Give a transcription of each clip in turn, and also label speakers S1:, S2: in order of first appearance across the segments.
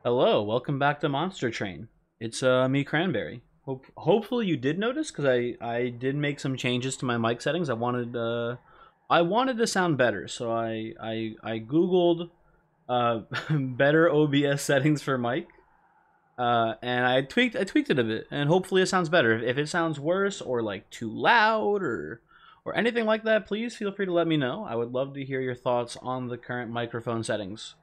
S1: Hello, welcome back to Monster Train. It's me, Cranberry. Hopefully you did notice, because I did make some changes to my mic settings. I wanted to sound better, so I googled better OBS settings for mic, and I tweaked it a bit, and hopefully it sounds better. If it sounds worse or like too loud or anything like that, please feel free to let me know. I would love to hear your thoughts on the current microphone settings.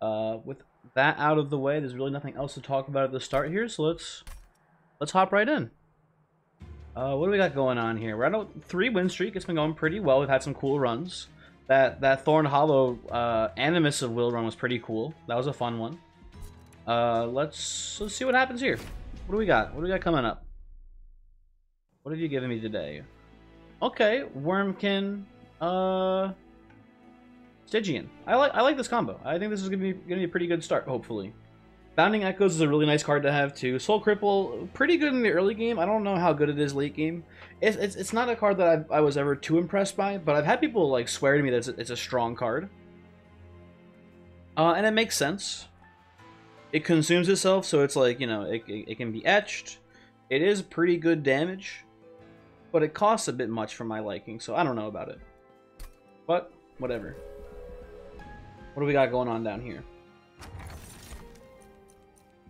S1: With that out of the way, there's really nothing else to talk about at the start here, so let's hop right in. What do we got going on here? We're at a 3-win streak. It's been going pretty well. We've had some cool runs. That Thorn Hollow Animus of Will run was pretty cool. That was a fun one. Let's see what happens here. What do we got? What do we got coming up? What have you given me today? Okay, Wormkin, Stygian. I like this combo. I think this is gonna be a pretty good start, hopefully. Bounding Echoes is a really nice card to have too. Soul Cripple, pretty good in the early game. I don't know how good it is late game. It's not a card that I was ever too impressed by, but I've had people like swear to me that it's a strong card. And it makes sense. It consumes itself, so it's like, you know, it can be etched. It is pretty good damage, but it costs a bit much for my liking, so I don't know about it. But whatever. What do we got going on down here?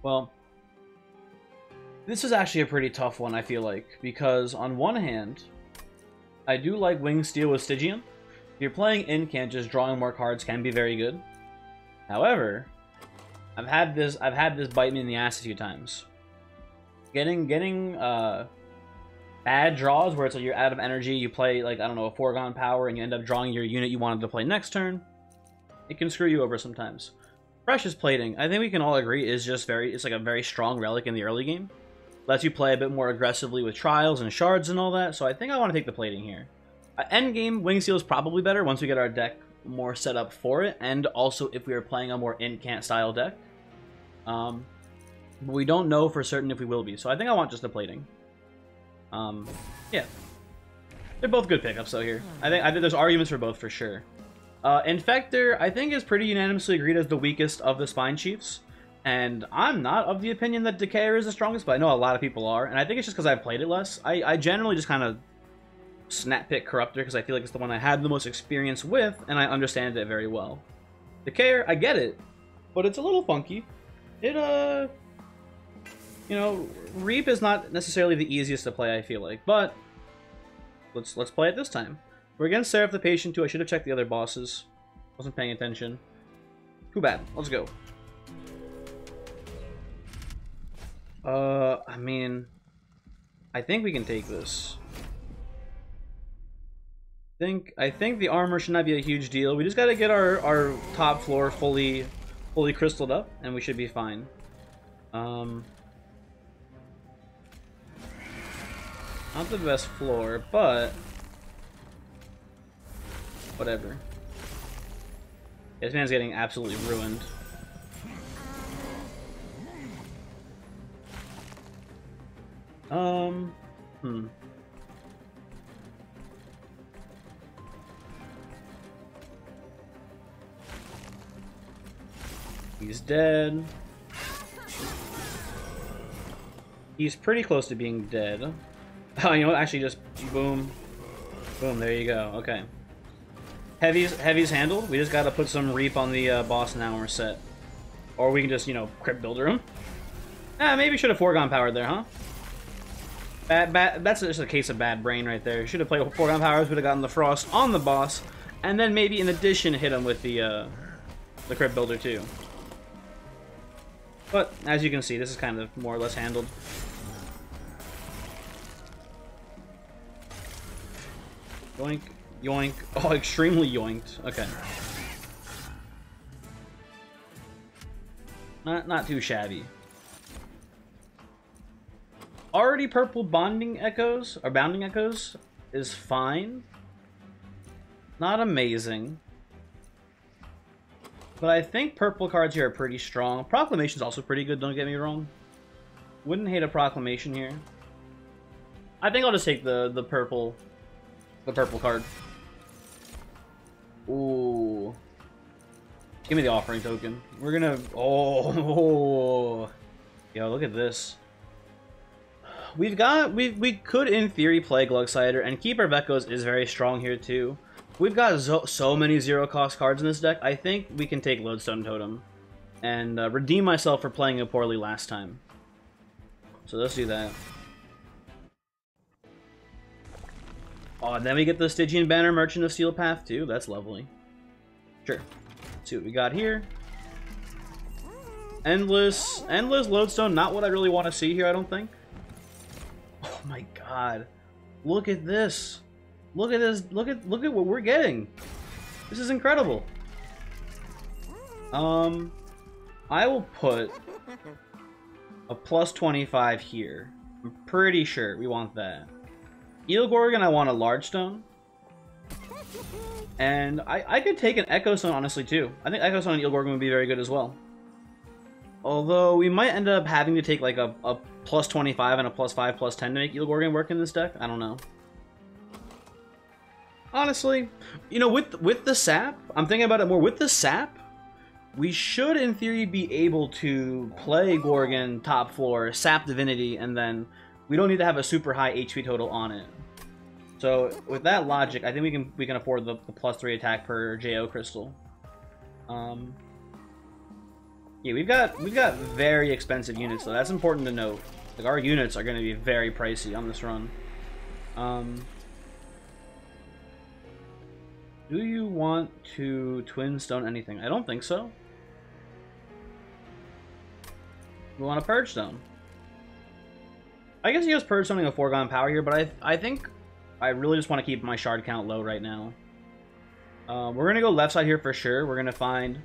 S1: Well, this is actually a pretty tough one, I feel like, because on one hand, I do like Winged Steel with Stygian. If you're playing Incant, just drawing more cards can be very good. However, I've had this bite me in the ass a few times. Getting bad draws where it's like you're out of energy, you play like, I don't know, a Foregone Power, and you end up drawing your unit you wanted to play next turn. It can screw you over sometimes. Precious Plating, I think we can all agree, is just it's like a very strong relic in the early game. Lets you play a bit more aggressively with trials and shards and all that, so I think I want to take the plating here. End game, Wing Seal is probably better once we get our deck more set up for it, and also if we are playing a more Incant style deck. But we don't know for certain if we will be, so I think I want just the plating. Yeah. They're both good pickups though here. I think there's arguments for both for sure. Infector, I think, is pretty unanimously agreed as the weakest of the Spine Chiefs. And I'm not of the opinion that Decayer is the strongest, but I know a lot of people are. And I think it's just because I've played it less. I generally just kind of snap pick Corruptor because I feel like it's the one I had the most experience with, and I understand it very well. Decayer, I get it, but it's a little funky. It, you know, Reap is not necessarily the easiest to play, I feel like, but let's play it this time. We're against Seraph the Patient too. I should have checked the other bosses. Wasn't paying attention. Too bad. Let's go. I mean, I think we can take this. I think the armor should not be a huge deal. We just gotta get our top floor fully crystalled up, and we should be fine. Not the best floor, but whatever. This man's getting absolutely ruined. He's dead. He's pretty close to being dead. Oh, you know what? Actually, just boom. Boom, there you go. Okay. Heavy's handled. We just gotta put some Reap on the boss now and we're set. Or we can just, you know, Crypt Builder him. Maybe should have Foregone Powered there, huh? That's just a case of bad brain right there. Should have played Foregone Powers, would have gotten the Frost on the boss, and then maybe in addition hit him with the Crypt Builder too. But as you can see, this is kind of more or less handled. Yoink, yoink. Oh, extremely yoinked. Okay. Not too shabby. Already purple Bounding Echoes is fine. Not amazing. But I think purple cards here are pretty strong. Proclamation's also pretty good, don't get me wrong. Wouldn't hate a Proclamation here. I think I'll just take the purple card. Ooh. Give me the offering token. We're gonna... Oh! Yo, look at this. We could, in theory, play Glugsider, and Keeper of Echoes is very strong here, too. We've got so many zero-cost cards in this deck, I think we can take Lodestone Totem and redeem myself for playing it poorly last time. So let's do that. Oh, and then we get the Stygian Banner, Merchant of Steel Path, too. That's lovely. Sure. Let's see what we got here. Endless Lodestone, not what I really want to see here, I don't think. Oh my god. Look at this. Look at this. Look at what we're getting. This is incredible. I will put a plus 25 here. I'm pretty sure we want that. Eel Gorgon, I want a large stone. And I could take an Echo Stone, honestly, too. I think Echo Stone and Eel Gorgon would be very good as well. Although, we might end up having to take, like, a plus 25 and a plus 5, plus 10 to make Eel Gorgon work in this deck. I don't know. Honestly, you know, with the sap, I'm thinking about it more. With the sap, we should, in theory, be able to play Gorgon top floor, sap Divinity, and then we don't need to have a super high HP total on it. So, with that logic, I think we can afford the plus 3 attack per JO crystal. Yeah, we've got very expensive units, though. That's important to note. Like, our units are going to be very pricey on this run. Do you want to Twin Stone anything? I don't think so. We want a Purge Stone. I guess he has Purge Stoning a foregone power here, but I think I really just want to keep my shard count low right now. We're going to go left side here for sure. We're going to find,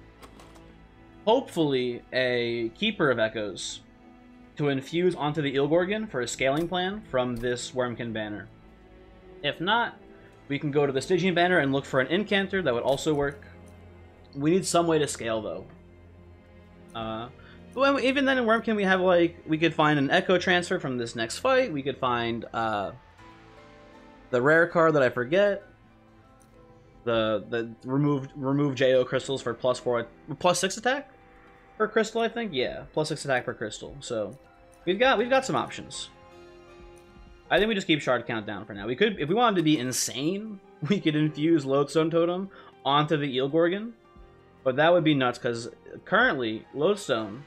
S1: hopefully, a Keeper of Echoes to infuse onto the Eel Gorgon for a scaling plan from this Wormkin banner. If not, we can go to the Stygian banner and look for an Incanter. That would also work. We need some way to scale, though. Well, even then in Wormkin, we have, like, we could find an Echo transfer from this next fight. We could find the rare card that I forget. The remove JO crystals for plus 6 attack per crystal, I think. Yeah, plus 6 attack per crystal. So we've got some options. I think we just keep shard count down for now. We could, if we wanted to be insane, we could infuse Lodestone Totem onto the Eel Gorgon, but that would be nuts because currently Lodestone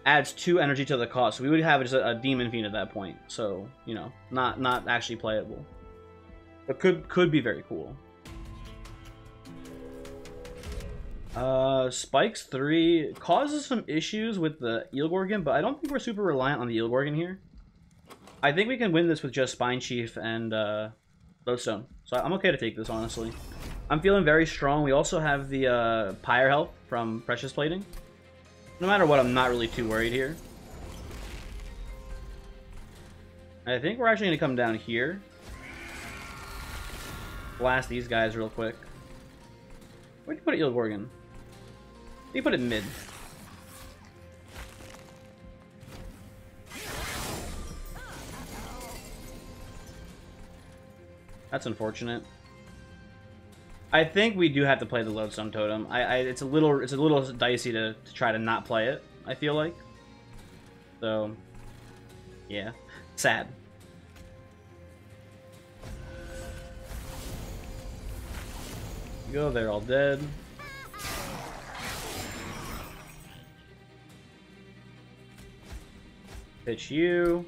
S1: adds 2 energy to the cost. So we would have just a Demon Fiend at that point. So, you know, not actually playable. But could be very cool. Spikes 3 causes some issues with the Eel Gorgon, but I don't think we're super reliant on the Eel Gorgon here. I think we can win this with just Spine Chief and Lodestone. So I'm okay to take this, honestly. I'm feeling very strong. We also have the Pyre health from Precious Plating. No matter what, I'm not really too worried here. I think we're actually going to come down here. Blast these guys real quick. Where'd you put Eel Gorgon? You put it mid. That's unfortunate. I think we do have to play the Lodestone Totem. It's a little dicey to try to not play it, I feel like. So, yeah. Sad. Go, they're all dead. Pitch you.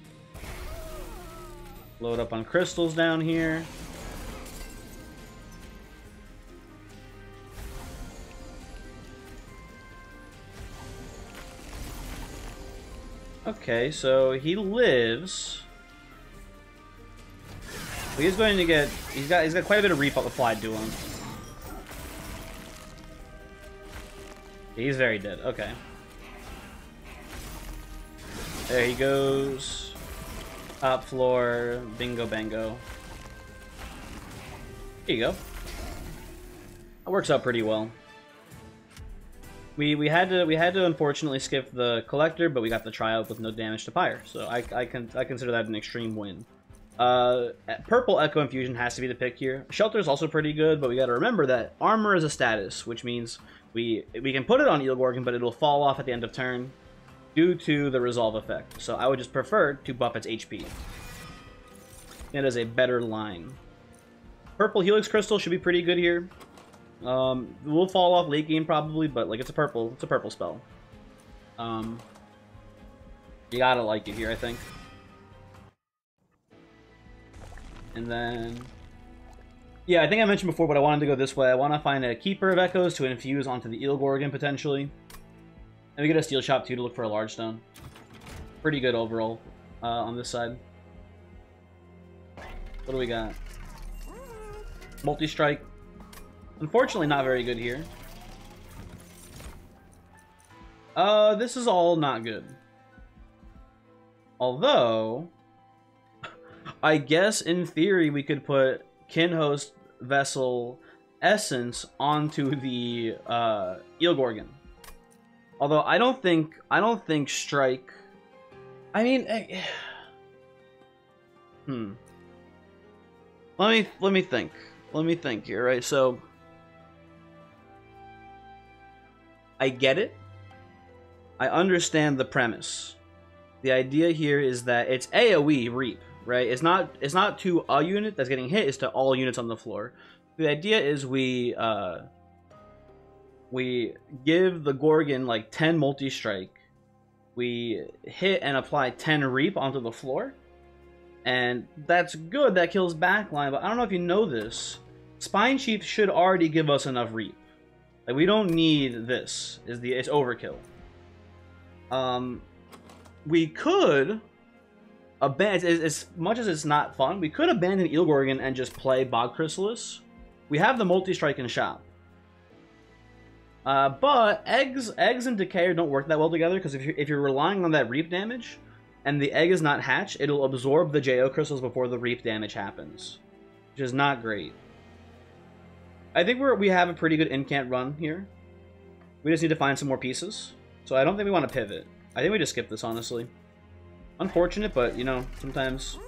S1: Load up on crystals down here. Okay, so he lives. He's going to get. He's got quite a bit of reap applied to him. He's very dead. Okay. There he goes. Top floor. Bingo bango. Here you go. That works out pretty well. We had to unfortunately skip the collector, but we got the tryout with no damage to Pyre, so I consider that an extreme win. Purple Echo Infusion has to be the pick here. Shelter is also pretty good, but we got to remember that armor is a status, which means We can put it on Eelgorgen, but it'll fall off at the end of turn due to the resolve effect. So I would just prefer to buff its HP. It is a better line. Purple Helix Crystal should be pretty good here. We'll fall off late game probably, but like it's a purple spell. You gotta like it here, I think. And then, yeah, I think I mentioned before, but I wanted to go this way. I want to find a Keeper of Echoes to infuse onto the Eelgorgen potentially, and we get a Steel Shop too to look for a large stone. Pretty good overall on this side. What do we got? Multi-strike. Unfortunately, not very good here. This is all not good. Although, I guess in theory we could put Kinhost Vessel Essence onto the Eelgorgen. Although I don't think Strike. I mean, Let me think. Let me think here, right? So I get it. I understand the premise. The idea here is that it's AoE Reap, right? It's not to a unit that's getting hit, it's to all units on the floor. The idea is we give the Gorgon like 10 multi-strike. We hit and apply 10 Reap onto the floor. And that's good, that kills backline, but I don't know if you know this. Spine Chief should already give us enough Reap. Like, we don't need this. It's overkill. We could abandon, as much as it's not fun, we could abandon Eelgorgen and just play Bog Chrysalis. We have the multi-strike in shop. But eggs and Decayer don't work that well together, because if you're relying on that Reap damage, and the egg is not hatched, it'll absorb the JO crystals before the Reap damage happens, which is not great. I think we have a pretty good incant run here. We just need to find some more pieces. So I don't think we want to pivot. I think we just skip this, honestly. Unfortunate, but, you know, sometimes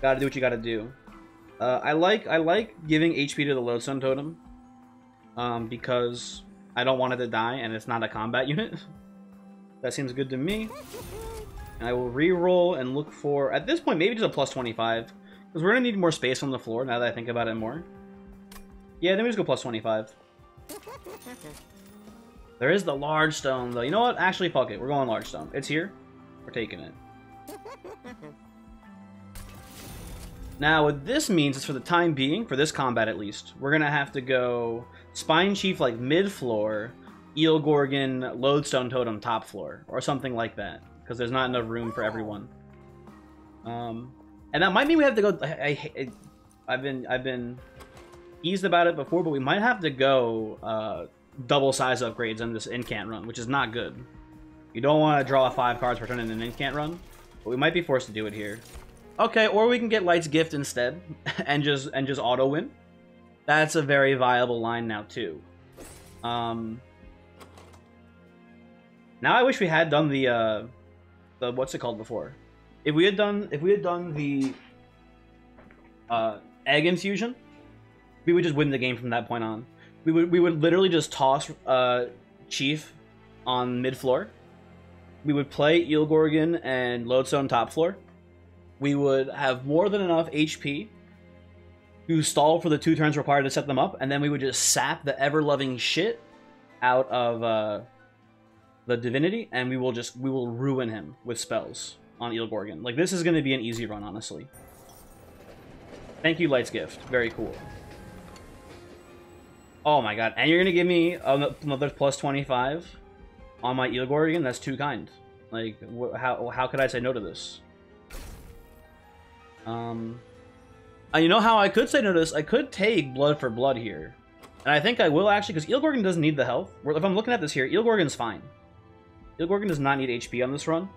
S1: gotta do what you gotta do. I like giving HP to the Lodestone Totem, because I don't want it to die, and it's not a combat unit. That seems good to me. And I will re-roll and look for, at this point, maybe just a plus 25. Because we're going to need more space on the floor, now that I think about it more. Yeah, then we just go plus 25. There is the large stone, though. You know what? Actually, fuck it. We're going large stone. It's here. We're taking it. Now, what this means is for the time being, for this combat at least, we're going to have to go Spine Chief like mid-floor, Eelgorgen, Lodestone Totem top floor, or something like that. Because there's not enough room for everyone. And that might mean we have to go... I've been eased about it before, but we might have to go double size upgrades on this incant run, which is not good. You don't want to draw 5 cards per turn in an incant run, but we might be forced to do it here. Okay, or we can get Light's Gift instead, and just auto win. That's a very viable line now too. Now I wish we had done the what's it called before? If we had done the egg infusion, we would just win the game from that point on. We would literally just toss Chief on mid floor. We would play Eelgorgen and Lodestone top floor. We would have more than enough HP to stall for the 2 turns required to set them up, and then we would just sap the ever-loving shit out of the Divinity, and we will ruin him with spells on Eelgorgen. Like, this is going to be an easy run, honestly. Thank you, Light's Gift. Very cool. Oh my god, and you're going to give me another plus 25 on my Eelgorgen? That's too kind. Like, how could I say no to this? You know how I could say no to this? I could take Blood for Blood here. And I think I will, actually, because Eelgorgen doesn't need the health. If I'm looking at this here, Eelgorgen's fine. Eelgorgen does not need HP on this run.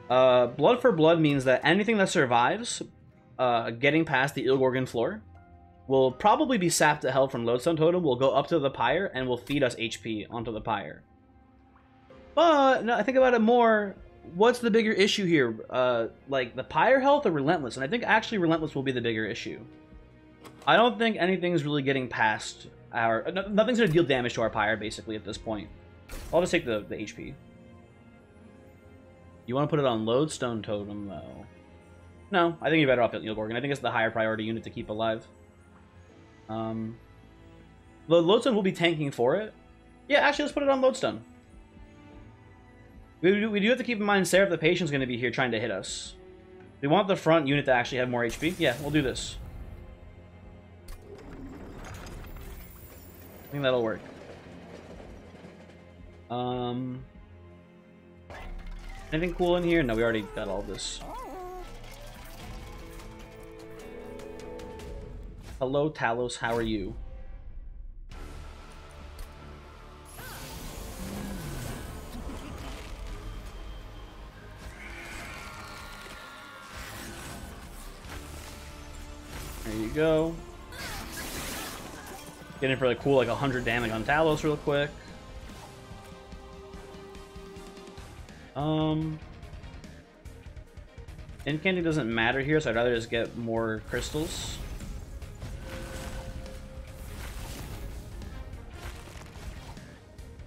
S1: Blood for Blood means that anything that survives getting past the Eelgorgen floor will probably be sapped to hell from Lodestone Totem, will go up to the Pyre, and will feed us HP onto the Pyre. But, no, I think about it more, what's the bigger issue here? Like, the Pyre health or Relentless? And I think actually Relentless will be the bigger issue. I don't think anything's really getting past our... nothing's going to deal damage to our Pyre, basically, at this point. I'll just take the HP. You want to put it on Lodestone Totem, though. No, I think you're better off at Eelgorgon. I think it's the higher priority unit to keep alive. The Lodestone will be tanking for it. Yeah, actually, let's put it on Lodestone. We do have to keep in mind Seraph the Patient's going to be here trying to hit us. We want the front unit to actually have more HP. Yeah, we'll do this. I think that'll work. Anything cool in here? No, we already got all this. Hello, Talos. How are you? There you go. Get in for the cool, like 100 damage on Talos real quick. Incanting doesn't matter here, so I'd rather just get more crystals.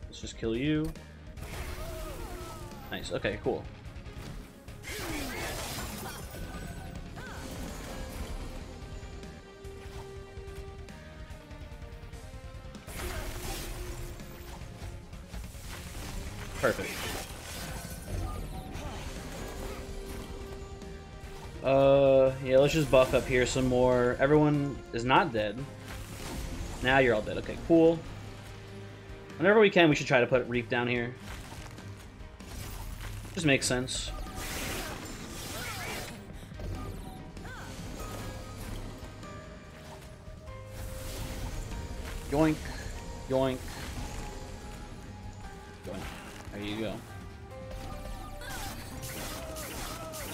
S1: Let's just kill you. Nice, okay, cool. Perfect. Yeah, let's just buff up here some more. Everyone is not dead. Now you're all dead. Okay, cool. Whenever we can, we should try to put Reef down here. Just makes sense. Yoink. Yoink. Yoink. There you go.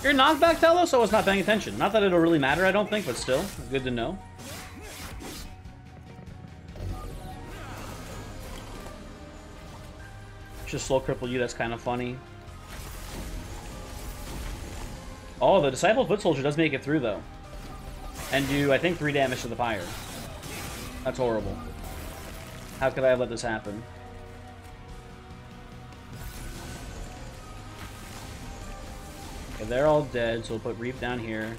S1: You're knockback, Telos? So I was not paying attention. Not that it'll really matter, I don't think, but still, good to know. Just slow cripple you, that's kind of funny. Oh, the Disciple Foot Soldier does make it through, though. And do, I think, 3 damage to the Pyre. That's horrible. How could I have let this happen? Okay, they're all dead, so we'll put Reef down here.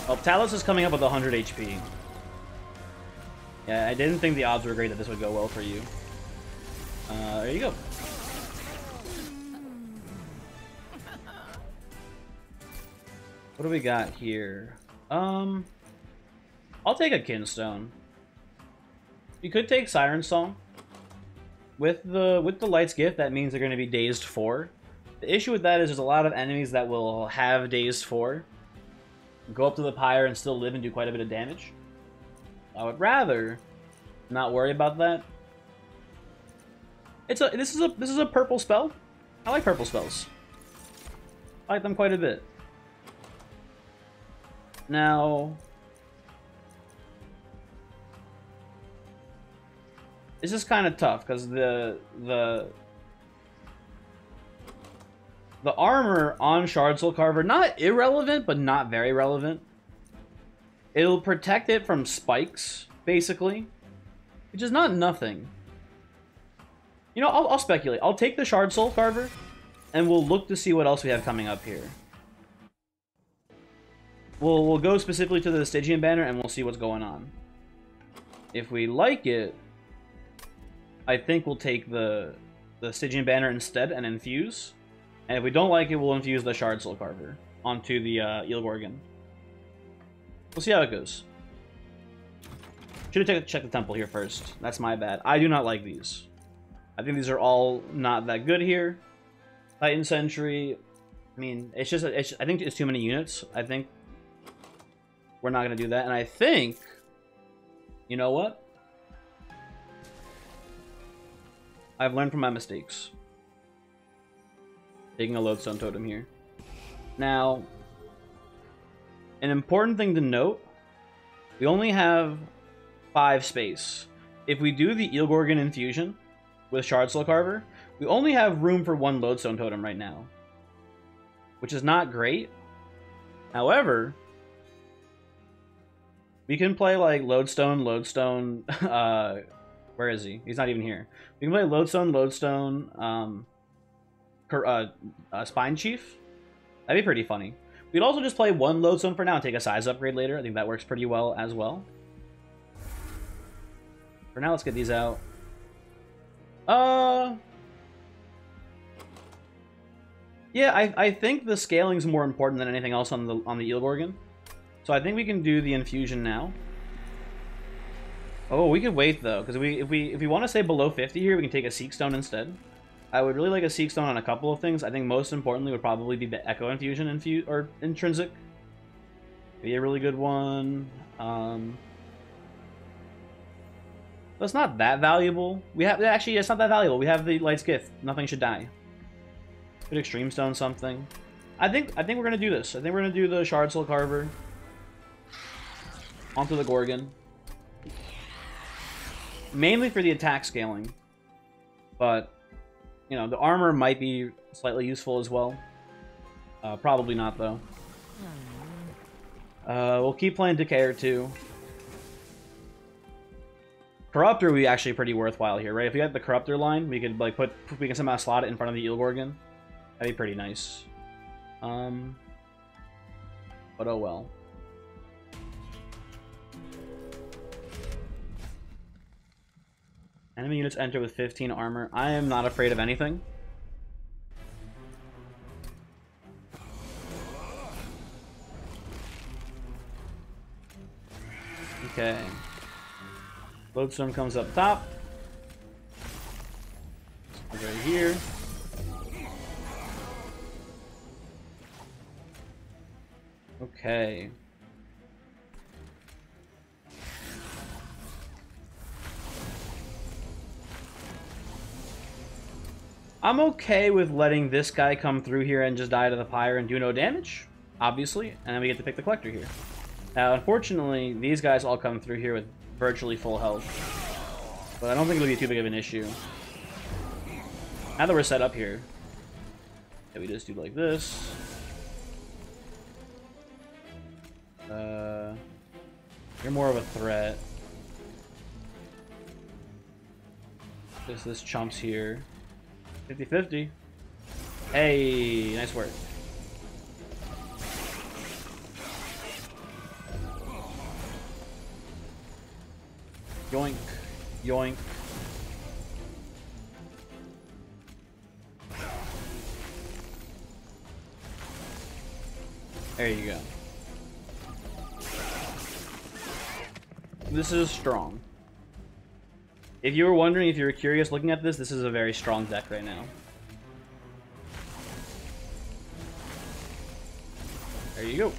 S1: Oh, Talos is coming up with 100 HP. Yeah, I didn't think the odds were great that this would go well for you. There you go. What do we got here? I'll take a Kinstone. You could take Siren Song. With the Light's Gift, that means they're going to be dazed 4. The issue with that is there's a lot of enemies that will have dazed 4. Go up to the Pyre and still live and do quite a bit of damage. I would rather not worry about that. This is a purple spell. I like purple spells. I like them quite a bit. Now, this is kind of tough because the armor on Shard Soul Carver, not irrelevant, but not very relevant. It'll protect it from spikes, basically, which is not nothing. You know, I'll speculate. I'll take the Shard Soul Carver, and we'll look to see what else we have coming up here. We'll go specifically to the Stygian banner, and we'll see what's going on. If we like it, I think we'll take the Stygian banner instead and infuse. And if we don't like it, we'll infuse the Shard Soul Carver onto the Eelgorgon. We'll see how it goes. Should have checked the temple here first. That's my bad. I do not like these. I think these are all not that good here. Titan Sentry. I mean, I think it's too many units. I think we're not going to do that. And I think, you know what? I've learned from my mistakes. Taking a Lodestone Totem here. Now, an important thing to note, we only have 5 space. If we do the Eelgorgon infusion with Shard Soul Carver, we only have room for 1 Lodestone Totem right now, which is not great. However, We can play like Lodestone. Where is he? He's not even here. We can play Lodestone. Spine Chief. That'd be pretty funny. We'd also just play one Lodestone for now and take a size upgrade later. I think that works pretty well as well. For now, let's get these out. Yeah, I think the scaling's more important than anything else on the Eel Gorgon. So I think we can do the infusion now. Oh, we could wait though, because if we want to stay below 50 here, we can take a Seek Stone instead. I would really like a Seek Stone on a couple of things. I think most importantly would probably be the Echo Infusion or Intrinsic. Be a really good one. That's not that valuable. We have actually it's not that valuable. We have the Light's Gift. Nothing should die. Could Extreme Stone something. I think we're gonna do this. I think we're gonna do the Shard Soul Carver onto the Gorgon. Mainly for the attack scaling. But, you know, the armor might be slightly useful as well. Probably not, though. We'll keep playing Decayer, too. Corruptor would be actually pretty worthwhile here, right? If we had the Corruptor line, we could, like, we can somehow slot it in front of the Eel Gorgon. That'd be pretty nice. But oh well. Enemy units enter with 15 armor. I am not afraid of anything. Okay. Lodestone comes up top. Right here. Okay. I'm okay with letting this guy come through here and just die to the pyre and do no damage, obviously, and then we get to pick the collector here. Now, unfortunately, these guys all come through here with virtually full health, but I don't think it'll be too big of an issue. Now that we're set up here, yeah, we just do like this. You're more of a threat. This chumps here. 50-50. Hey, nice work. Yoink. Yoink. There you go. This is strong. If you were wondering, if you were curious looking at this, this is a very strong deck right now. There you go.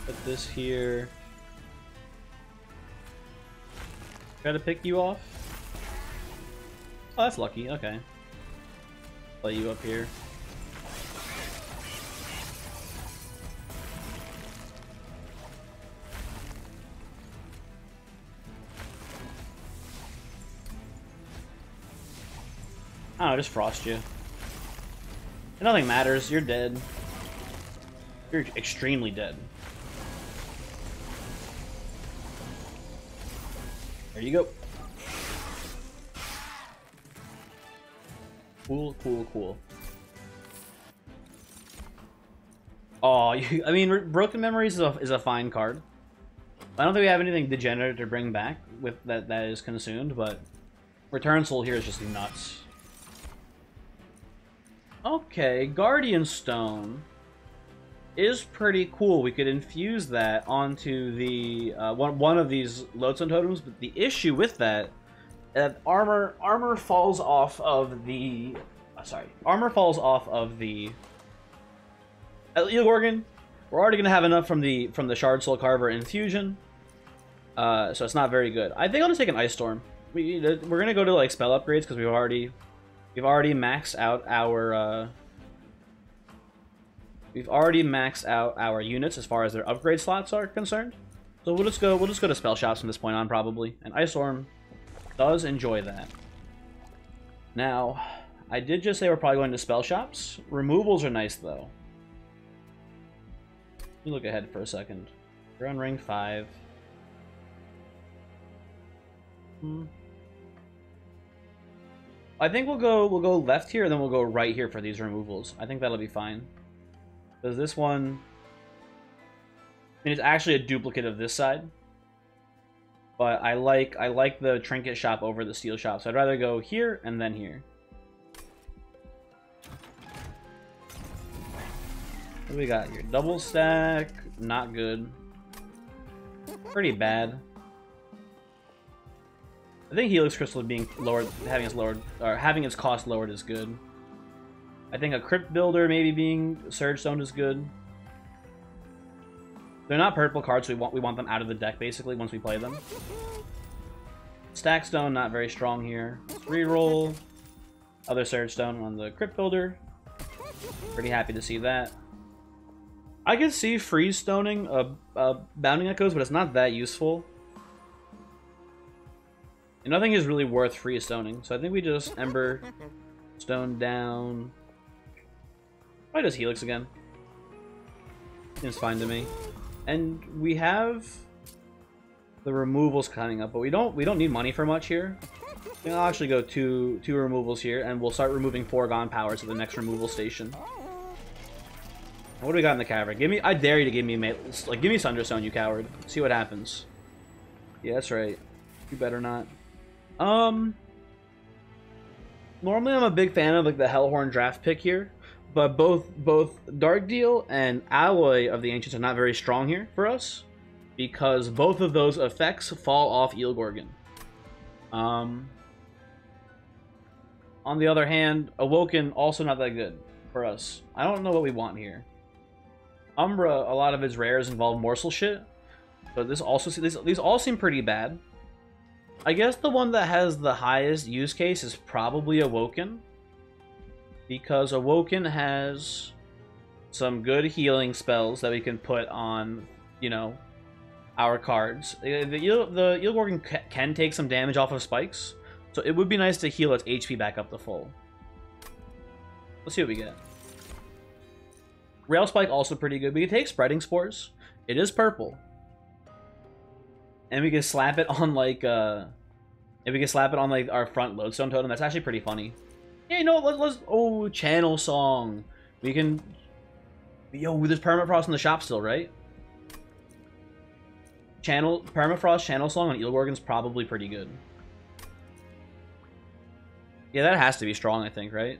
S1: Put this here. Try to pick you off. Oh, that's lucky. Okay. Play you up here. I don't know, just frost you. Nothing matters, you're dead. You're extremely dead. There you go. Cool, cool, cool. Oh, I mean, Broken Memories is a fine card. I don't think we have anything degenerate to bring back with that is consumed, but Return Soul here is just nuts. Okay, Guardian Stone is pretty cool. We could infuse that onto the one of these Lodestone totems, but the issue with that, armor falls off of the armor falls off of the Eel Gorgon. We're already gonna have enough from the Shard Soul Carver infusion, so it's not very good. I think I'll just take an Ice Storm. We're gonna go to like spell upgrades because we've already maxed out our units as far as their upgrade slots are concerned. So we'll just go to spell shops from this point on probably. And Ice Storm does enjoy that. Now, I did just say we're probably going to spell shops. Removals are nice, though. Let me look ahead for a second. We're on ring 5. I think we'll go left here, and then we'll go right here for these removals. I think that'll be fine. Because this one, I mean, it's actually a duplicate of this side. But I like the trinket shop over the steel shop, so I'd rather go here and then here. What do we got here? Double stack, not good. Pretty bad. I think Helix Crystal being lowered, having its cost lowered is good. I think a Crypt Builder maybe being Surge Stone is good. They're not purple cards, so we want them out of the deck basically once we play them. Stack Stone not very strong here. Reroll. Other Surge Stone on the Crypt Builder. Pretty happy to see that. I can see Freeze Stoning Bounding Echoes, but it's not that useful. And nothing is really worth Freeze Stoning, so I think we just Ember Stone down. Probably just Helix again. Seems fine to me. And we have the removals coming up, but we don't need money for much here. I'll actually go two removals here, and we'll start removing foregone powers at the next removal station. What do we got in the cavern? I dare you to give me give me Sunderstone, you coward. See what happens. Yeah, that's right. You better not. Normally I'm a big fan of like the Hellhorn draft pick here, but both Dark Deal and Alloy of the Ancients are not very strong here for us because both of those effects fall off Eelgorgon. On the other hand, Awoken also not that good for us. I don't know what we want here. Umbra, a lot of its rares involve morsel shit, but these all seem pretty bad. I guess the one that has the highest use case is probably Awoken, because Awoken has some good healing spells that we can put on, you know, our cards. The Eelgorgon can take some damage off of spikes, so it would be nice to heal its HP back up to full. Let's see what we get. Rail Spike also pretty good. We can take Spreading Spores. It is purple. And we can slap it on like our front Lodestone Totem. That's actually pretty funny. Yeah, you know what? Let's oh, Channel Song. We can. Yo, there's Permafrost in the shop still, right? Permafrost Channel Song on Eelgorgon's probably pretty good. Yeah, that has to be strong, I think, right?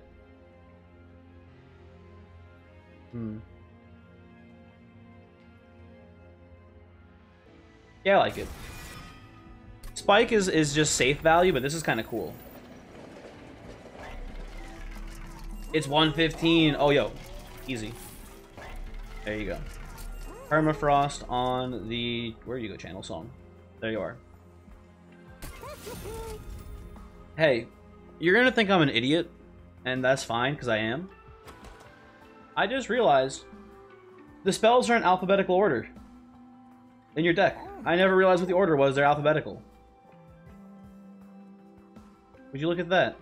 S1: Yeah, I like it. Spike is just safe value, but this is kind of cool. It's 115. Oh, yo. Easy. There you go. Permafrost on the... Where do you go, Channel Song? There you are. Hey, you're going to think I'm an idiot, and that's fine, because I am. I just realized the spells are in alphabetical order in your deck. I never realized what the order was. They're alphabetical. Would you look at that?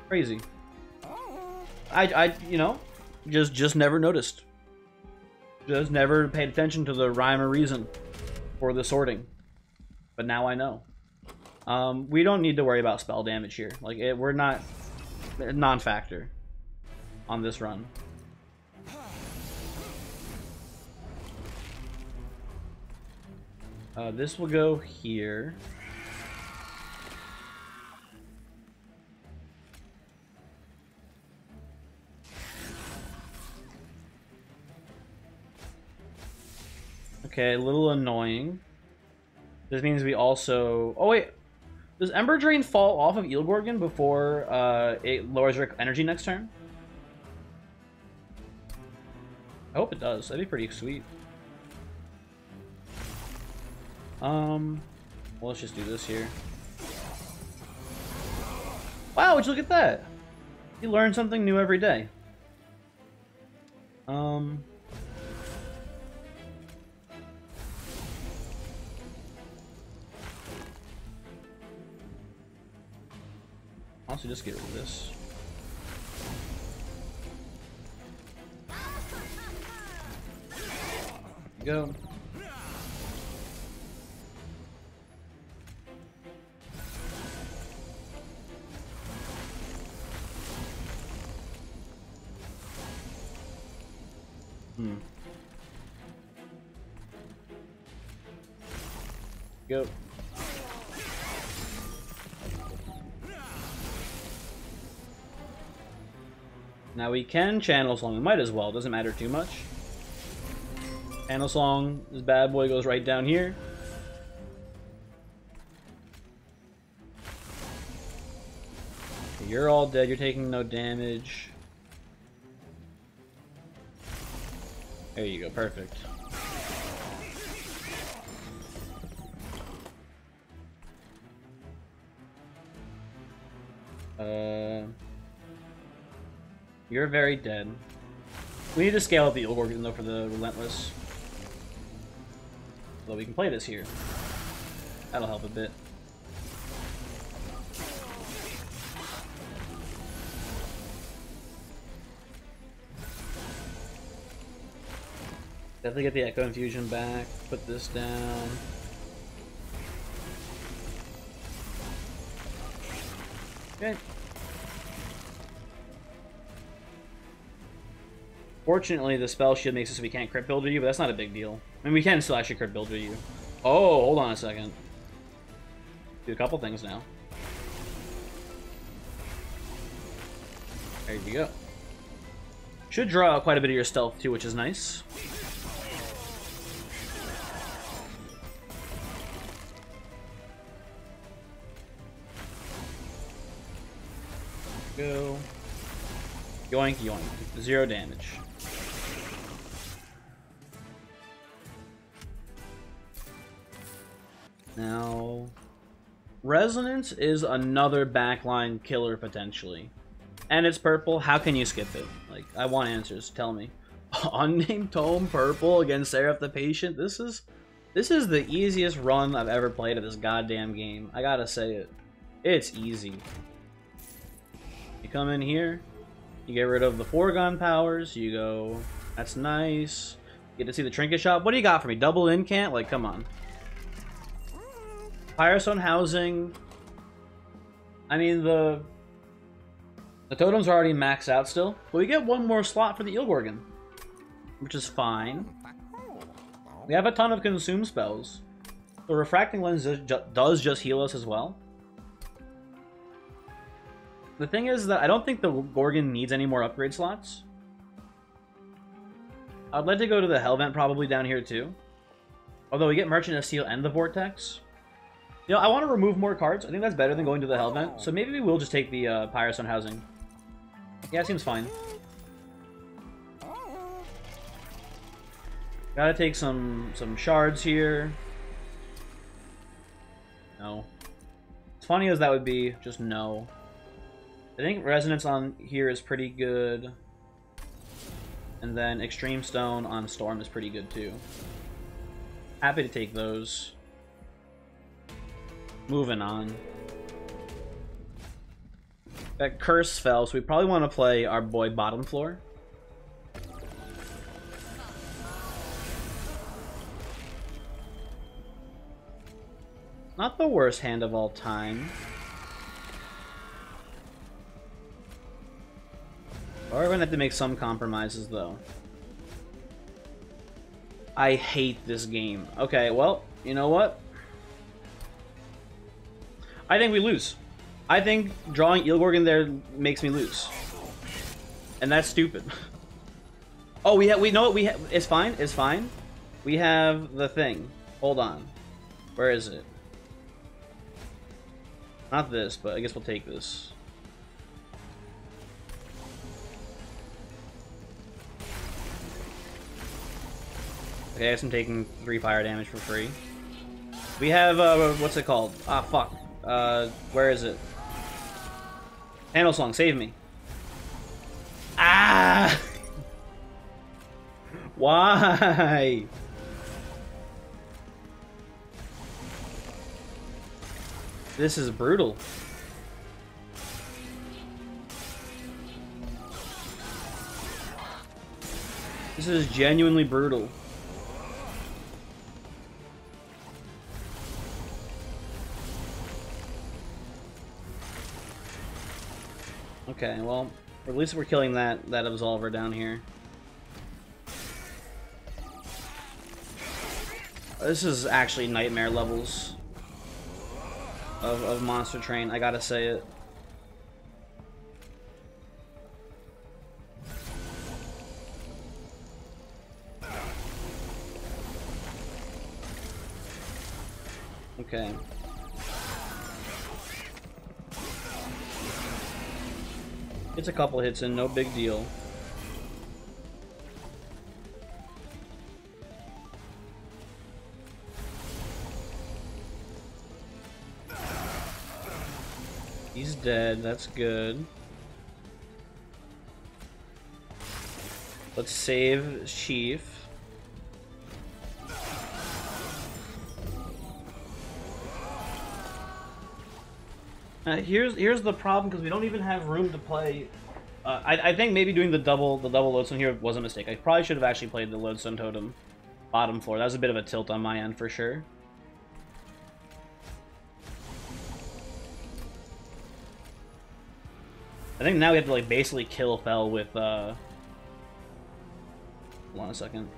S1: Crazy. I you know, just never noticed. Just never paid attention to the rhyme or reason for the sorting. But now I know. We don't need to worry about spell damage here. Like, we're not... non-factor on this run. This will go here. Okay, a little annoying. This means we also... Oh, wait. Does Ember Drain fall off of Eelgorgon before it lowers your energy next turn? I hope it does. That'd be pretty sweet. Well, let's just do this here. Wow, would you look at that? You learn something new every day. Also, just get rid of this. Go. Go. Now we can channel song. We might as well. Doesn't matter too much. Channel song. This bad boy goes right down here. You're all dead. You're taking no damage. There you go. Perfect. You're very dead. We need to scale up the Organ though for the Relentless. So we can play this here. That'll help a bit. Definitely get the Echo Infusion back. Put this down. Okay. Fortunately, the spell shield makes it so we can't crit builder you, but that's not a big deal. I mean, we can still actually crit builder you. Oh, hold on a second. Do a couple things now. There you go. Should draw out quite a bit of your stealth too, which is nice. Go. Yoink, yoink. 0 damage. Now, Resonance is another backline killer potentially. And it's purple. How can you skip it? Like, I want answers. Tell me. Unnamed Tome purple against Seraph the Patient. This is the easiest run I've ever played of this goddamn game. I gotta say it. It's easy. You come in here, you get rid of the foregone powers, you go, that's nice. You get to see the trinket shop. What do you got for me? Double incant? Like, come on. Firestone Housing. I mean, the totems are already maxed out still, but we get one more slot for the Ilgorgon, which is fine. We have a ton of consume spells. The Refracting Lens does just heal us as well. The thing is that I don't think the Gorgon needs any more upgrade slots. I'd like to go to the Hellvent probably down here too. Although we get Merchant of Steel and the Vortex. You know, I want to remove more cards. I think that's better than going to the Hellvent. So maybe we will just take the Pyrostone Housing. Yeah, it seems fine. Gotta take some shards here. No. As funny as that would be, just no. I think Resonance on here is pretty good. And then Extreme Stone on Storm is pretty good too. Happy to take those. Moving on. That curse fell, so we probably want to play our boy Bottom Floor. Not the worst hand of all time. We're going to have to make some compromises, though. I hate this game. Okay, well, you know what? I think we lose. I think drawing Ilgorgon there makes me lose. And that's stupid. Oh, we know what it's fine, it's fine. We have the thing. Hold on. Where is it? Not this, but I guess we'll take this. Okay, I guess I'm taking 3 fire damage for free. We have, what's it called? Ah, fuck. Where is it? Handle Song, save me. Ah! Why? This is brutal. This is genuinely brutal. Okay, well, at least we're killing that Absolver down here. This is actually nightmare levels of Monster Train, I gotta say it. Okay. It's a couple hits in, no big deal. He's dead, that's good. Let's save Chief. Here's the problem, because we don't even have room to play. I think maybe doing the double lodestone here was a mistake. I probably should have actually played the lodestone totem bottom floor. That was a bit of a tilt on my end for sure. I think now we have to like basically kill Fel with hold on a second.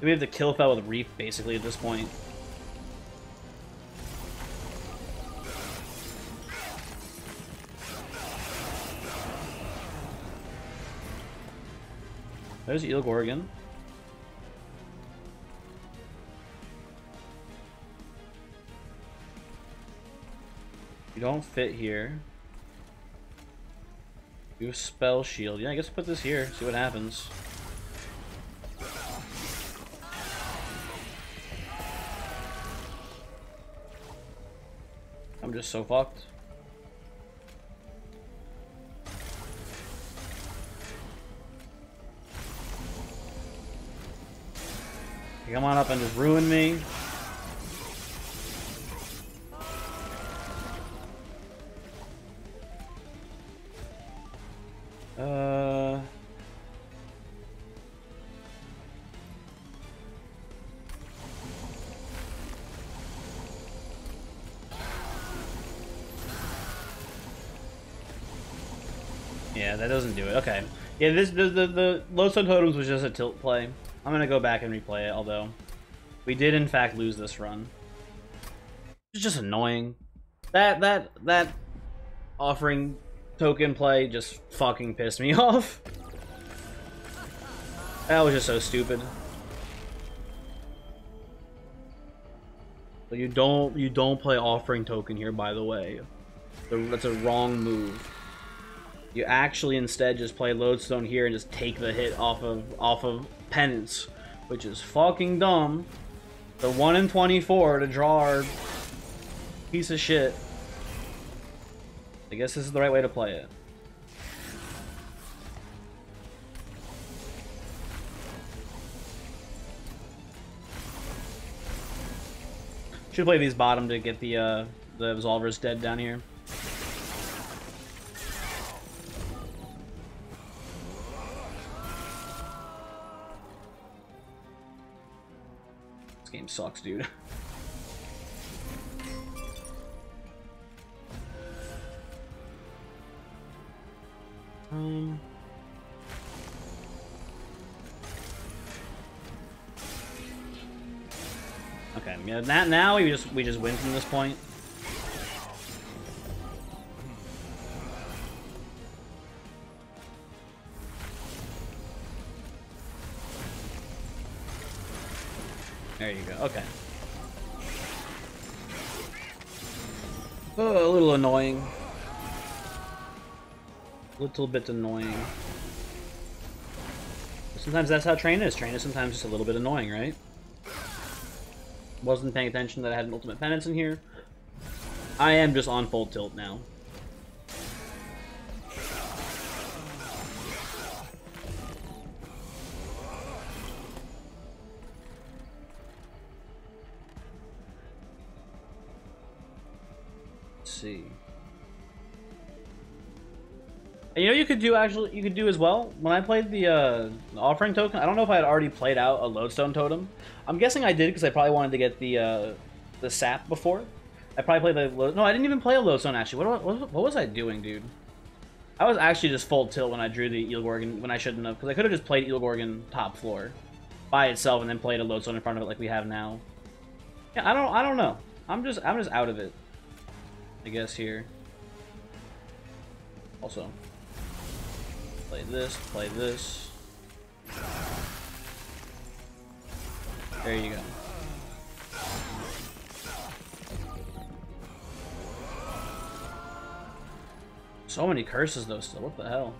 S1: We have to kill Fel with Reef basically at this point. There's Eel Gorgon. You don't fit here. You have Spell Shield. Yeah, I guess put this here, see what happens. I'm just so fucked. Come on up and just ruin me. Yeah, that doesn't do it. Okay. Yeah, the Lodestone Totems was just a tilt play. I'm gonna go back and replay it, although we did in fact lose this run. It's just annoying. That offering token play just fucking pissed me off. That was just so stupid. But you don't play offering token here, by the way. That's a wrong move. You actually instead just play Lodestone here and just take the hit off of Penance, which is fucking dumb. The 1 in 24 to draw our piece of shit. I guess this is the right way to play it. Should play these bottom to get the Absolvers dead down here. This game sucks, dude. Okay, yeah, now we just win from this point. There you go. Okay. Oh, a little annoying. Little bit annoying. Sometimes that's how Train is. Train is sometimes just a little bit annoying, right? Wasn't paying attention that I had an ultimate penance in here. I am just on full tilt now. Let's see. And you know, you could do as well. When I played the offering token, I don't know if I had already played out a Lodestone totem. I'm guessing I did because I probably wanted to get the sap before. I probably played the... No, I didn't even play a Lodestone, actually. What was I doing, dude? I was actually just full tilt when I drew the Eel Gorgon when I shouldn't have, because I could have just played Eel Gorgon top floor by itself and then played a Lodestone in front of it like we have now. Yeah, I don't know. I'm just out of it, I guess, here. Also, play this, play this. There you go. So many curses, though, still. What the hell?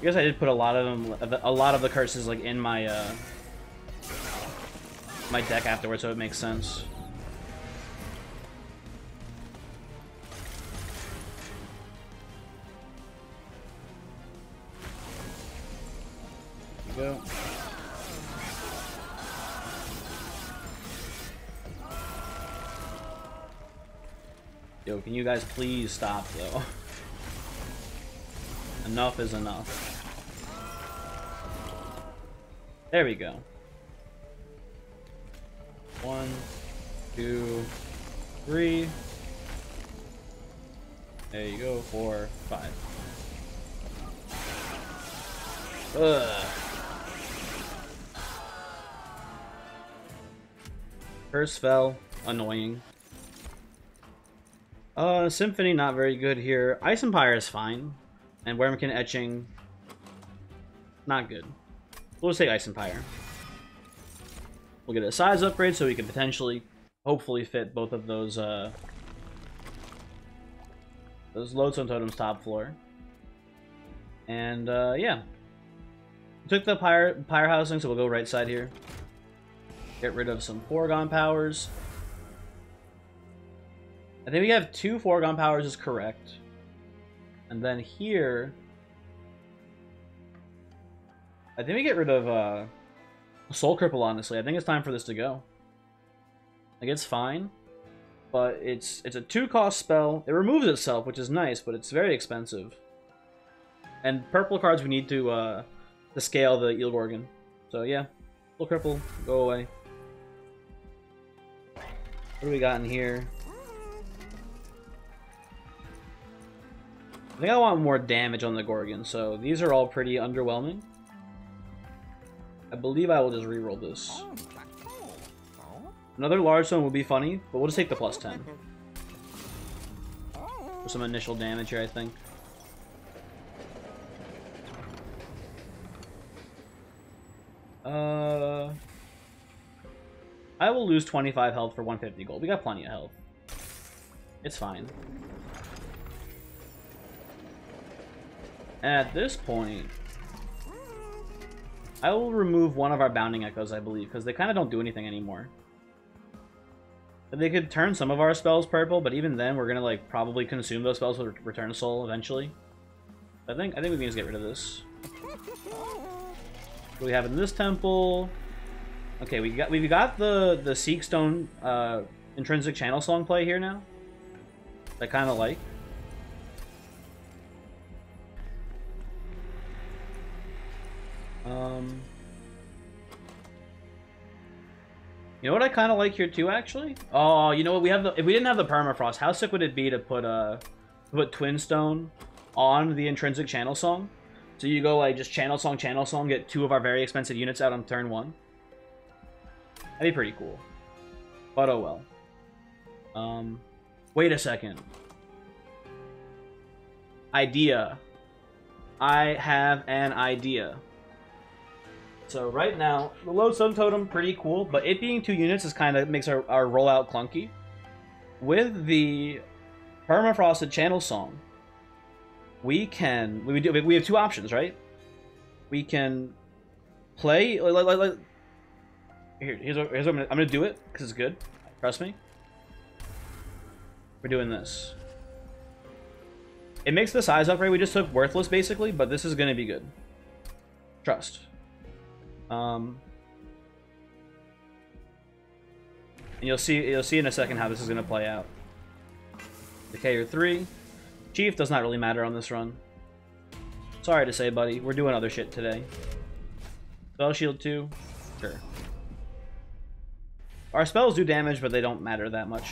S1: I guess I did put a lot of them, a lot of the curses, like, in my, my deck afterwards, so it makes sense. There you go. Yo, can you guys please stop, though? Enough is enough. There we go. 1, 2, 3. There you go. 4, 5. Ugh. Curse fell. Annoying. Symphony, not very good here. Ice Empire is fine. And Wormkin Etching, not good. We'll just take Ice Empire. We'll get a size upgrade so we can potentially, hopefully, fit both of those Lodestone Totems top floor. And, yeah. We took the Pyre Housing, so we'll go right side here. Get rid of some Foregone Powers. I think we have 2 Foregone Powers is correct. And then here, I think we get rid of Soul Cripple, honestly. I think it's time for this to go. Like, it's fine, but it's a 2-cost spell. It removes itself, which is nice, but it's very expensive. And purple cards we need to scale the Eel Gorgon. So yeah, Soul Cripple, go away. What do we got in here? I think I want more damage on the Gorgon, so these are all pretty underwhelming. I believe I will just reroll this. Another large stone would be funny, but we'll just take the +10. For some initial damage here, I think. I will lose 25 health for 150 gold. We got plenty of health. It's fine. At this point, I will remove one of our Bounding Echoes, I believe, because they kind of don't do anything anymore. They could turn some of our spells purple, but even then, we're gonna like probably consume those spells with Return of Soul eventually. I think we can just get rid of this. What do we have in this temple? Okay, we've got the Seek Stone intrinsic channel song play here now. I kind of like. You know what I kind of like here too, actually? Oh, you know what? We have if we didn't have the permafrost, how sick would it be to put Twin Stone on the intrinsic channel song? So you go like just channel song, get 2 of our very expensive units out on turn 1. That'd be pretty cool. But oh well. Wait a second. Idea. I have an idea. So right now, the Lodestone Totem, pretty cool, but it being 2 units is kind of makes our rollout clunky. With the Permafrosted Channel Song, we have 2 options, right? We can play here's what I'm gonna do it because it's good. Trust me. We're doing this. It makes the size upgrade we just took worthless basically, but this is gonna be good. Trust. And you'll see in a second how this is going to play out. Decay or 3. Chief does not really matter on this run. Sorry to say, buddy. We're doing other shit today. Spell shield 2? Sure. Our spells do damage, but they don't matter that much.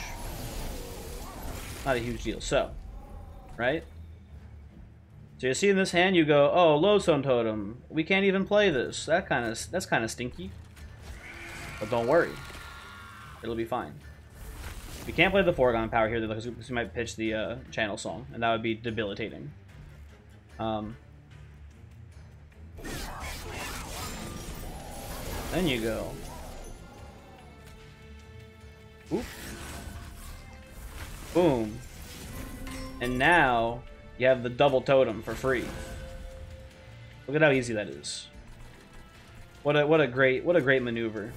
S1: Not a huge deal. So, right? So you see in this hand, you go, oh, Lodestone Totem. We can't even play this. That's kind of stinky. But don't worry. It'll be fine. We can't play the Foregone Power here because we might pitch the channel song, and that would be debilitating. Then you go. Oop. Boom. And now you have the double totem for free. Look at how easy that is. What a great maneuver.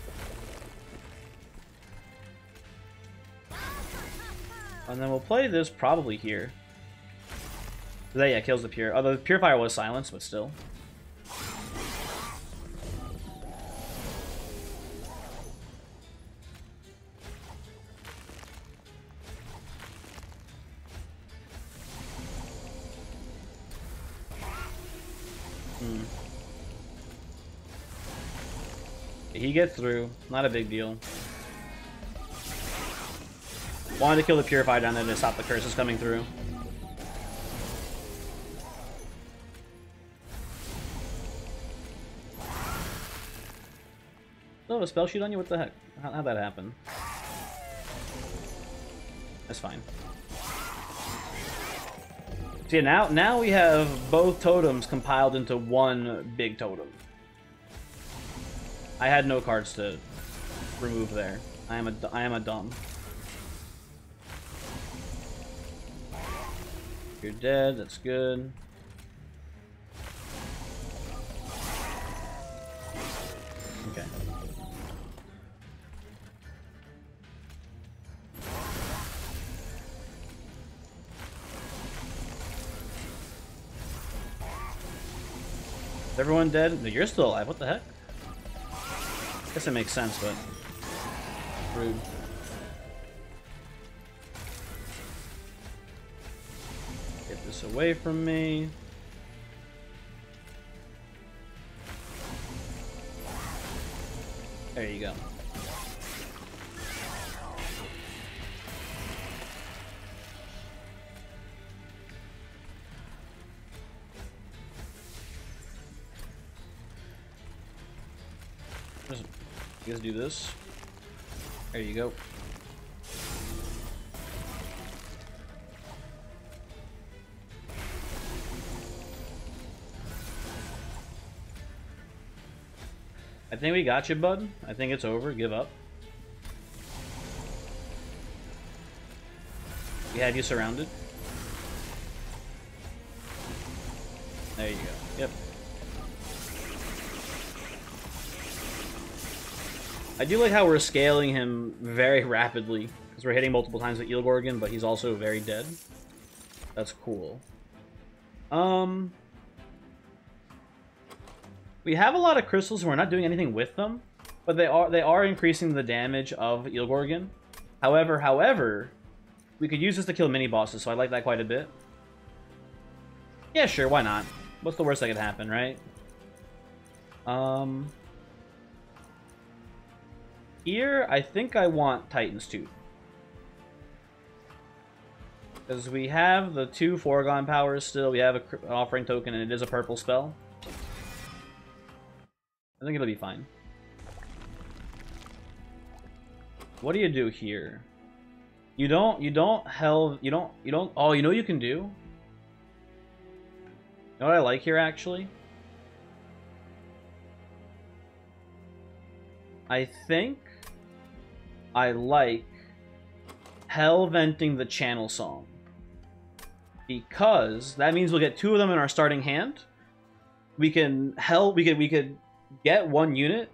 S1: And then we'll play this probably here. That, yeah, kills the Pure. Although the Purifier was silenced, but still. He gets through. Not a big deal. Wanted to kill the Purifier down there to stop the curses coming through. Oh, a spell shoot on you? What the heck? How'd that happen? That's fine. See, now we have both totems compiled into one big totem. I had no cards to remove there. I am a dumb. You're dead. That's good. Okay. Is everyone dead? No, you're still alive. What the heck? I guess it makes sense, but rude. Get this away from me. There you go. You guys do this. There you go. I think we got you, bud. I think it's over. Give up. We had you surrounded. There you go. Yep. I do like how we're scaling him very rapidly, because we're hitting multiple times with Eelgorgon, but he's also very dead. That's cool. We have a lot of crystals and we're not doing anything with them, but they are increasing the damage of Eelgorgon. However, we could use this to kill mini-bosses, so I like that quite a bit. Yeah, sure, why not? What's the worst that could happen, right? Here, I think I want Titan's Tooth. Because we have the 2 Foregone powers still, we have an offering token, and it is a purple spell. I think it'll be fine. What do you do here? You don't, oh, you know what you can do? You know what I like here, actually? I think I like Hell venting the channel song. Because that means we'll get 2 of them in our starting hand. We could get 1 unit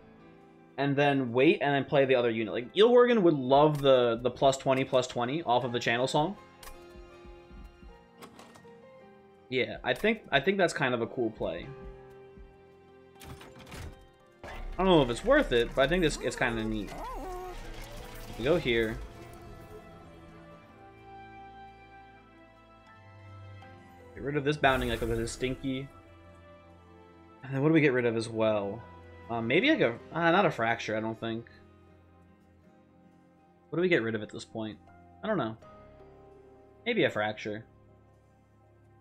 S1: and then wait and then play the other unit. Like Eelgorgon would love the +20/+20 off of the channel song. Yeah, I think that's kind of a cool play. I don't know if it's worth it, but I think it's kind of neat. We go here. Get rid of this bounding echo because it's stinky. And then what do we get rid of as well? Maybe like a... not a fracture, I don't think. What do we get rid of at this point? I don't know. Maybe a fracture.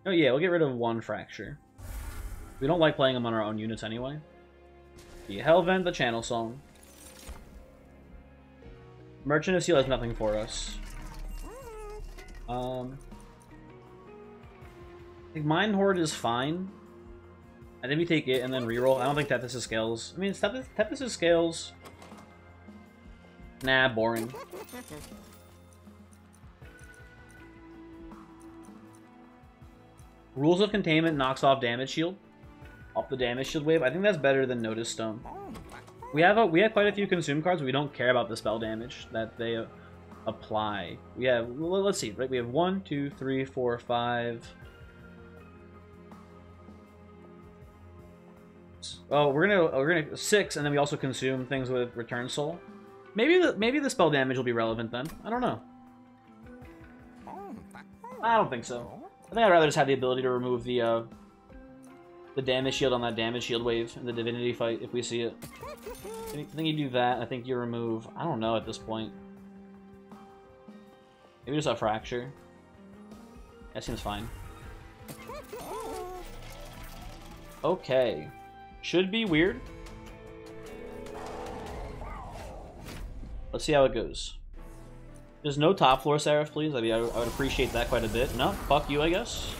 S1: Oh yeah, we'll get rid of one fracture. We don't like playing them on our own units anyway. The Hellvent, the Channel Song. Merchant of Steel has nothing for us. I think Mind Horde is fine. I think we take it and then reroll. I don't think Tethys' Scales. I mean, Tethys' Scales. Nah, boring. Rules of Containment knocks off damage shield. Off the damage shield wave. I think that's better than Notice Stone. We have quite a few consume cards. We don't care about the spell damage that they apply. We have, well, let's see, right? We have 1, 2, 3, 4, 5. Oh, we're gonna 6, and then we also consume things with Return Soul. Maybe the spell damage will be relevant then. I don't know. I don't think so. I think I'd rather just have the ability to remove the damage shield on that damage shield wave in the Divinity fight if we see it. I think you do that. I think you remove... I don't know at this point. Maybe just a fracture. That seems fine. Okay. Should be weird. Let's see how it goes. There's no top floor Seraph, please. I mean, I would appreciate that quite a bit. No, fuck you, I guess.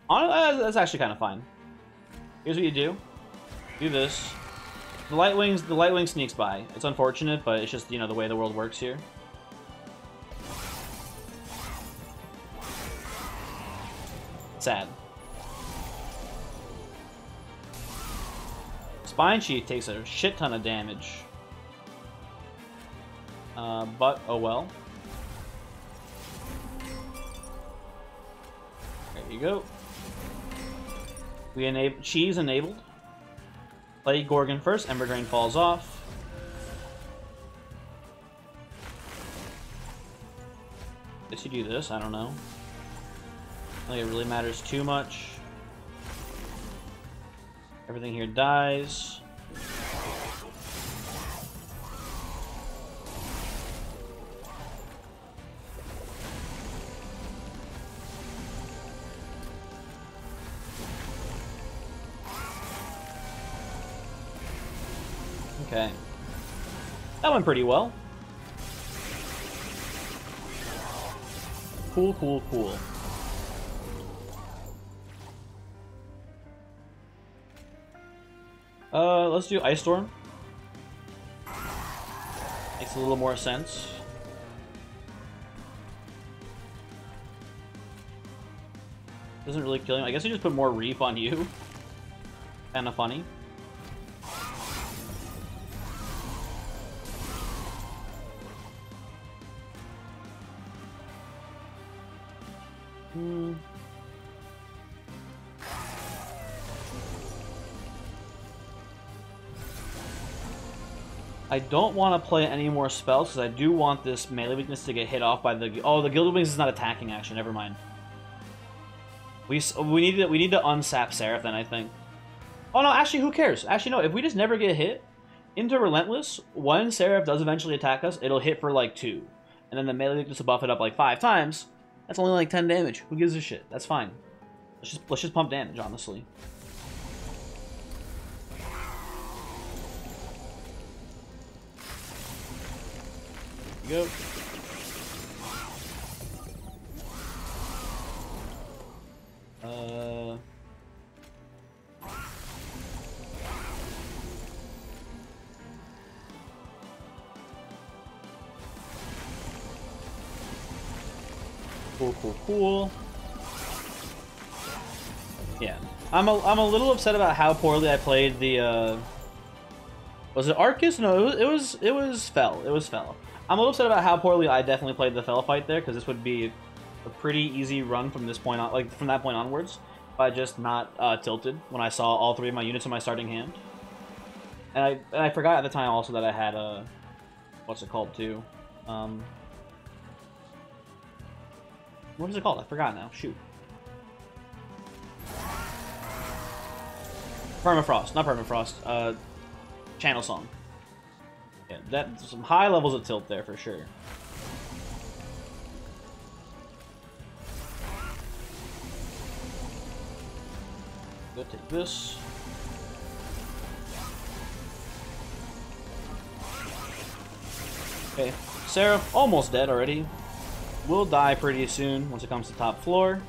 S1: That's actually kind of fine. Here's what you do. Do this. The Lightwing sneaks by. It's unfortunate, but it's just, you know, the way the world works here. Sad. Spine Sheath takes a shit ton of damage. But, oh well. There you go. We enable Cheese enabled. Play Gorgon first. Ember Drain falls off. Guess you do this. I don't know. I don't think it really matters too much. Everything here dies. Okay. That went pretty well. Cool, cool, cool. Let's do Ice Storm. Makes a little more sense. Doesn't really kill him. I guess we just put more Reap on you. Kinda funny. I don't want to play any more spells because I do want this melee weakness to get hit off by the... Oh, the Gilded Wings is not attacking action. Never mind. We need to unsap Seraph then, I think. Oh no, actually, who cares? Actually, no. If we just never get hit into Relentless, when Seraph does eventually attack us, it'll hit for like 2, and then the melee weakness will buff it up like 5 times. That's only like 10 damage. Who gives a shit? That's fine. Let's just pump damage, honestly. Go. Cool, cool, cool. Yeah, I'm a little upset about how poorly I played the. Was it Arcus? No, it was Fel. It was Fel. I'm a little upset about how poorly I definitely played the Fel fight there, because this would be a pretty easy run from this point on, like from that point onwards, if I just not tilted when I saw all 3 of my units in my starting hand. And I forgot at the time also that I had a, what's it called too? What is it called? I forgot now. Shoot. Permafrost, not Permafrost. Channel Song. Yeah, that's some high levels of tilt there for sure. Go take this. Okay, Seraph almost dead already. Will die pretty soon once it comes to top floor.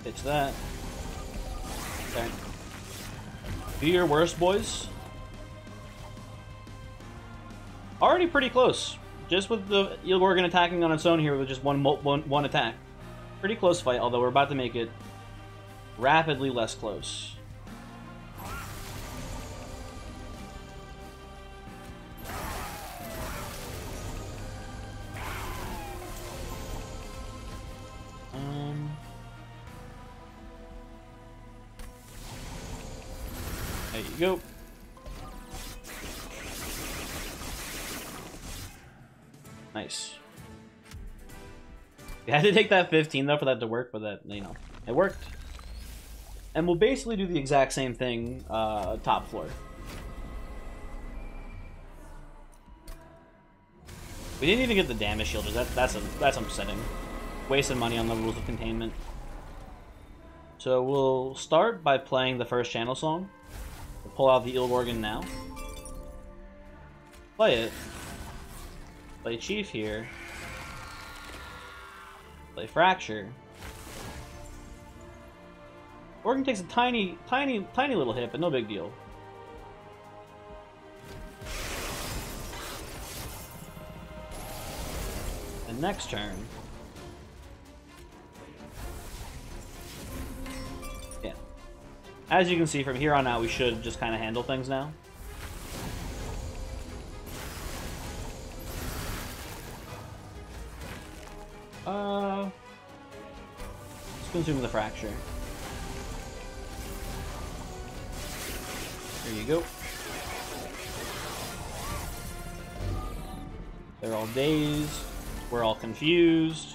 S1: Pitch that. Okay. Do your worst, boys. Already pretty close. Just with the Eel Gorgon attacking on its own here with just one attack. Pretty close fight, although we're about to make it rapidly less close. There you go. Nice. You had to take that 15 though for that to work, but that, you know, it worked. And we'll basically do the exact same thing top floor. We didn't even get the damage shielders. That's upsetting. Wasted money on the rules of containment. So we'll start by playing the first channel song. We'll pull out the Eel Gorgon now. Play it. Play Chief here. Play Fracture. Gorgon takes a tiny little hit, but no big deal. And next turn. Yeah. As you can see from here on out, we should just kind of handle things now. Let's consume the Fracture. There you go. They're all dazed. We're all confused.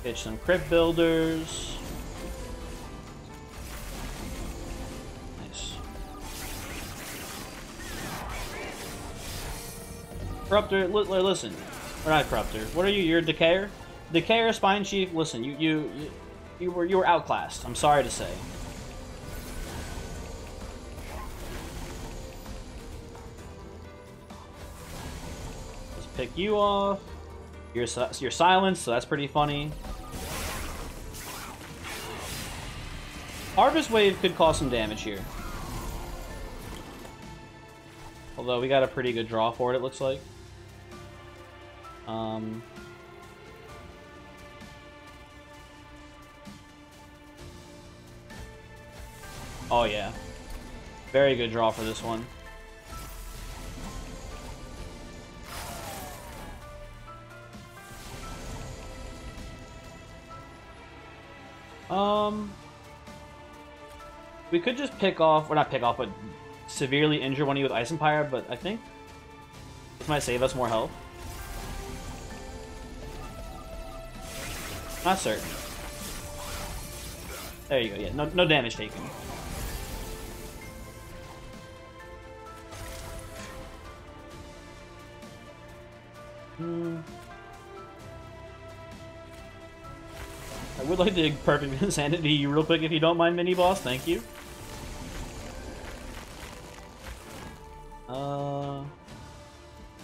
S1: Pitch some Crypt Builders. Nice. Corruptor, listen. Or not Corruptor. What are you? You're a Decayer? Decayer, Spine Chief, listen, you were outclassed. I'm sorry to say. Let's pick you off. You're silenced, so that's pretty funny. Harvest Wave could cause some damage here. Although we got a pretty good draw for it, it looks like. Oh yeah. Very good draw for this one. We could just pick off, or not pick off, but severely injure one of you with Ice Empire, but I think this might save us more health. Not certain. There you go, yeah, no damage taken. I would like to perfect insanity you real quick if you don't mind, mini boss. Thank you.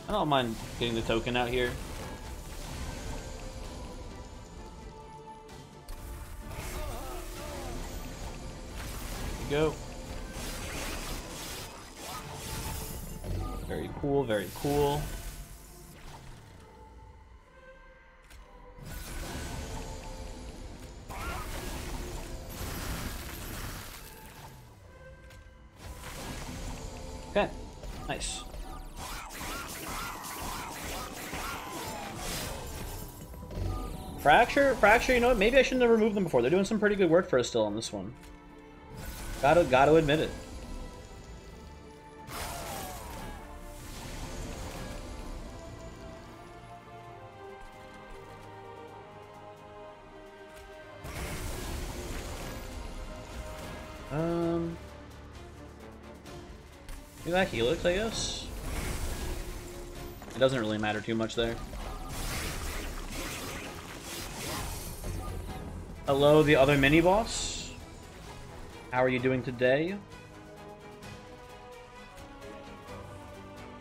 S1: I don't mind getting the token out here. There you go. Very cool, very cool. Okay, nice. Fracture, you know what? Maybe I shouldn't have removed them before. They're doing some pretty good work for us still on this one. Gotta admit it. Do that Helix, I guess. It doesn't really matter too much there. Hello, the other mini-boss. How are you doing today?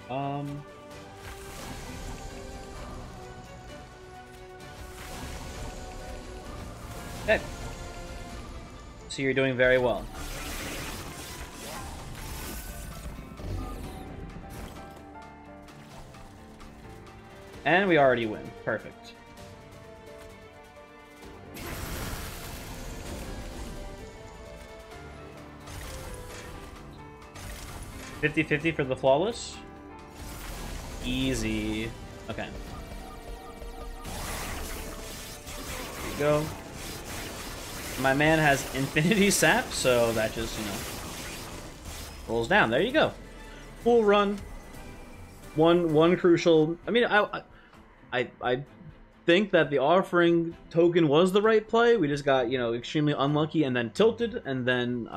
S1: Okay. So you're doing very well. And we already win. Perfect. $50-50 for the flawless. Easy. Okay. There you go. My man has infinity sap, so that just, you know, rolls down. There you go. Cool run. One crucial. I mean, I think that the offering token was the right play. We just got, you know, extremely unlucky and then tilted, and then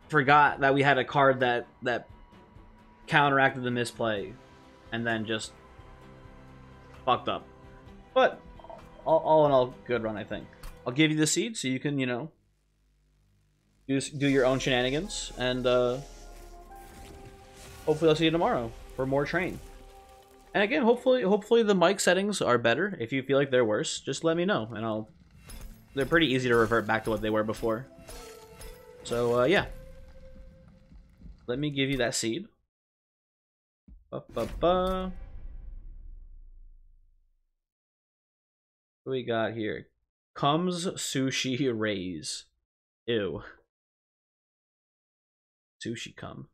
S1: forgot that we had a card that counteracted the misplay, and then just fucked up. But all in all, good run, I think. I'll give you the seed so you can, you know, do your own shenanigans, and hopefully I'll see you tomorrow for more train. And again, hopefully the mic settings are better. If you feel like they're worse, just let me know, and they're pretty easy to revert back to what they were before. So yeah, let me give you that seed. What do we got here? Comes sushi raise. Ew. Sushi cum.